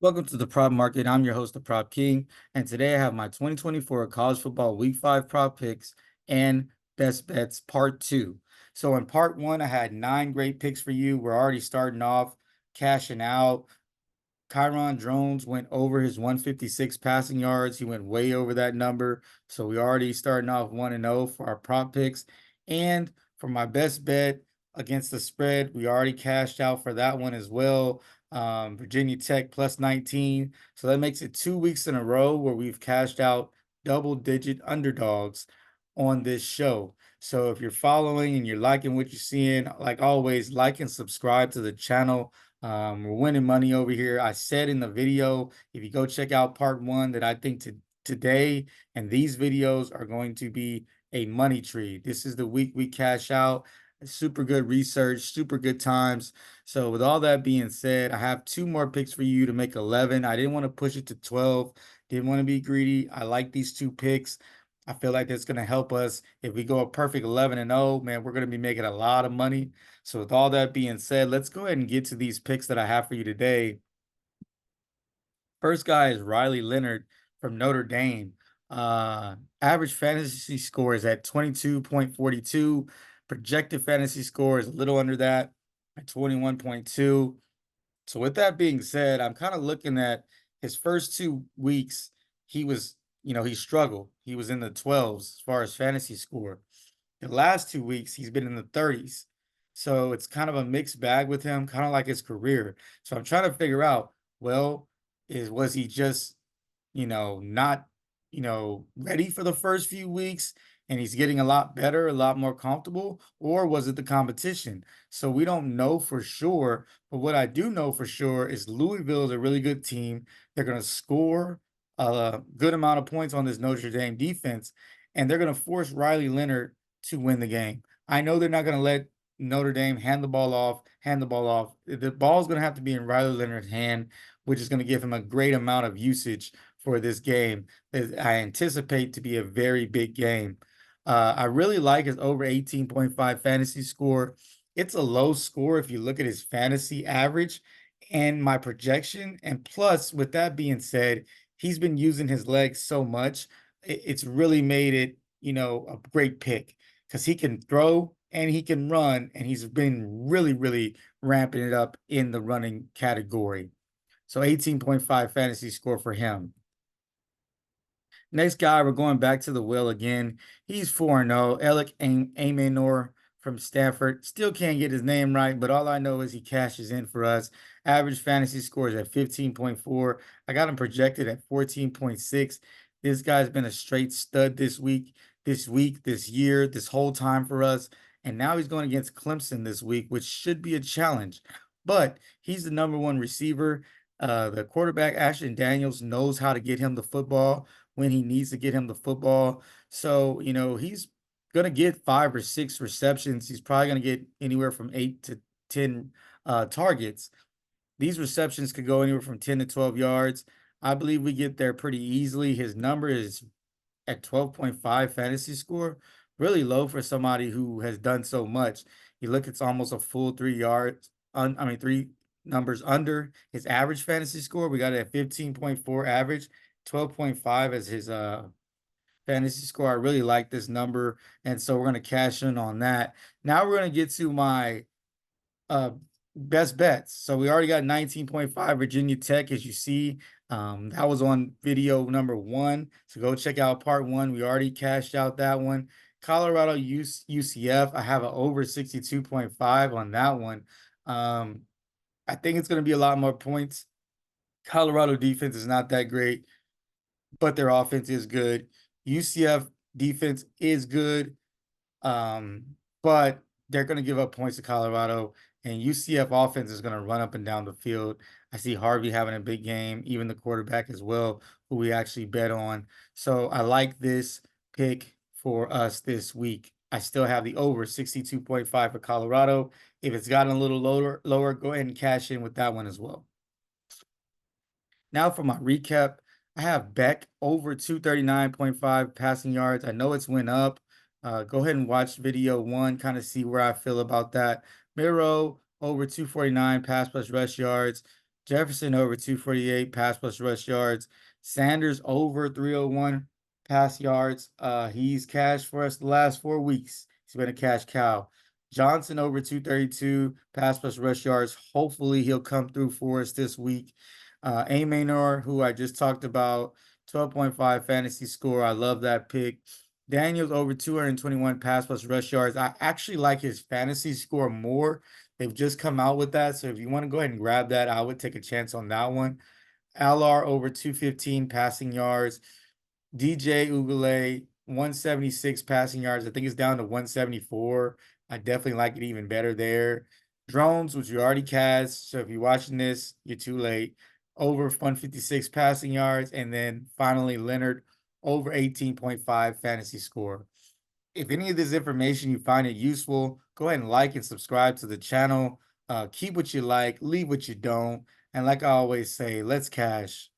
Welcome to the Prop Market. I'm your host, the Prop King, and today I have my 2024 college football Week 5 prop picks and best bets part 2. So in part 1, I had 9 great picks for you. We're already starting off cashing out. Kyron Drones went over his 156 passing yards. He went way over that number. So we already starting off 1-0 for our prop picks. And for my best bet against the spread, we already cashed out for that one as well. Virginia Tech plus 19. So that makes it 2 weeks in a row where we've cashed out double-digit underdogs on this show. So if you're following and you're liking what you're seeing, like always, like and subscribe to the channel. We're winning money over here. I said in the video, if you go check out part 1, that I think today and these videos are going to be a money tree. This is the week we cash out. Super good research, super good times. So with all that being said, I have 2 more picks for you to make 11. I didn't want to push it to 12. Didn't want to be greedy. I like these 2 picks. I feel like that's going to help us. If we go a perfect 11-0, man, we're going to be making a lot of money. So with all that being said, let's go ahead and get to these picks that I have for you today. First guy is Riley Leonard from Notre Dame. Average fantasy score is at 22.42. Projected fantasy score is a little under that at 21.2. So with that being said, I'm kind of looking at his first 2 weeks. He was, he struggled. He was in the 12s as far as fantasy score. The last 2 weeks, he's been in the 30s. So it's kind of a mixed bag with him, kind of like his career. So I'm trying to figure out, well, was he just, not, ready for the first few weeks and he's getting a lot better, a lot more comfortable, or was it the competition? So we don't know for sure. But what I do know for sure is Louisville is a really good team. They're going to score a good amount of points on this Notre Dame defense, and they're going to force Riley Leonard to win the game. I know they're not going to let Notre Dame hand the ball off, hand the ball off. The ball is going to have to be in Riley Leonard's hand, which is going to give him a great amount of usage for this game that I anticipate to be a very big game. I really like his over 18.5 fantasy score. It's a low score if you look at his fantasy average and my projection. And plus, with that being said, he's been using his legs so much, it's really made it, a great pick because he can throw and he can run, and he's been really, really ramping it up in the running category. So 18.5 fantasy score for him. Next guy, we're going back to the well again. He's 4-0. Alec Amenor from Stanford. Still can't get his name right, but all I know is he cashes in for us. Average fantasy scores at 15.4. I got him projected at 14.6. This guy's been a straight stud this week, this year, this whole time for us. And now he's going against Clemson this week, which should be a challenge. But he's the #1 receiver. The quarterback, Ashton Daniels, knows how to get him the football when he needs to get him the football. So, he's going to get 5 or 6 receptions. He's probably going to get anywhere from 8 to 10 targets. These receptions could go anywhere from 10 to 12 yards. I believe we get there pretty easily. His number is at 12.5 fantasy score, really low for somebody who has done so much. You look, it's almost a full 3 yards. 3 numbers under his average fantasy score. We got it at 15.4 average, 12.5 as his fantasy score. I really like this number, and so we're going to cash in on that. Now we're going to get to my uh best bets. So we already got 19.5 Virginia Tech, as you see. That was on video #1. So go check out part 1. We already cashed out that one. Colorado UCF. I have an over 62.5 on that one. I think it's going to be a lot more points. Colorado defense is not that great, but their offense is good. UCF defense is good, but they're going to give up points to Colorado, and UCF offense is going to run up and down the field. I see Harvey having a big game, even the quarterback as well, who we actually bet on. So I like this pick for us this week. I still have the over 62.5 for Colorado. If it's gotten a little lower, go ahead and cash in with that one as well. Now for my recap, I have Beck over 239.5 passing yards. I know it's went up. Go ahead and watch video 1, kind of see where I feel about that. Miro over 249 pass plus rush yards. Jefferson over 248 pass plus rush yards. Sanders over 301 pass yards. He's cashed for us the last 4 weeks. He's been a cash cow. Johnson over 232 pass plus rush yards. Hopefully he'll come through for us this week. A Maynor, who I just talked about, 12.5 fantasy score. I love that pick. Daniels over 221 pass plus rush yards. I actually like his fantasy score more. They've just come out with that. So if you want to go ahead and grab that, I would take a chance on that one. LR over 215 passing yards. DJ Ugule, 176 passing yards. I think it's down to 174. I definitely like it even better there. Drones, which you already cast. So if you're watching this, you're too late. Over 156 passing yards. And then finally, Leonard, over 18.5 fantasy score. If any of this information you find it useful, go ahead and like and subscribe to the channel. Keep what you like, leave what you don't. And like I always say, let's cash.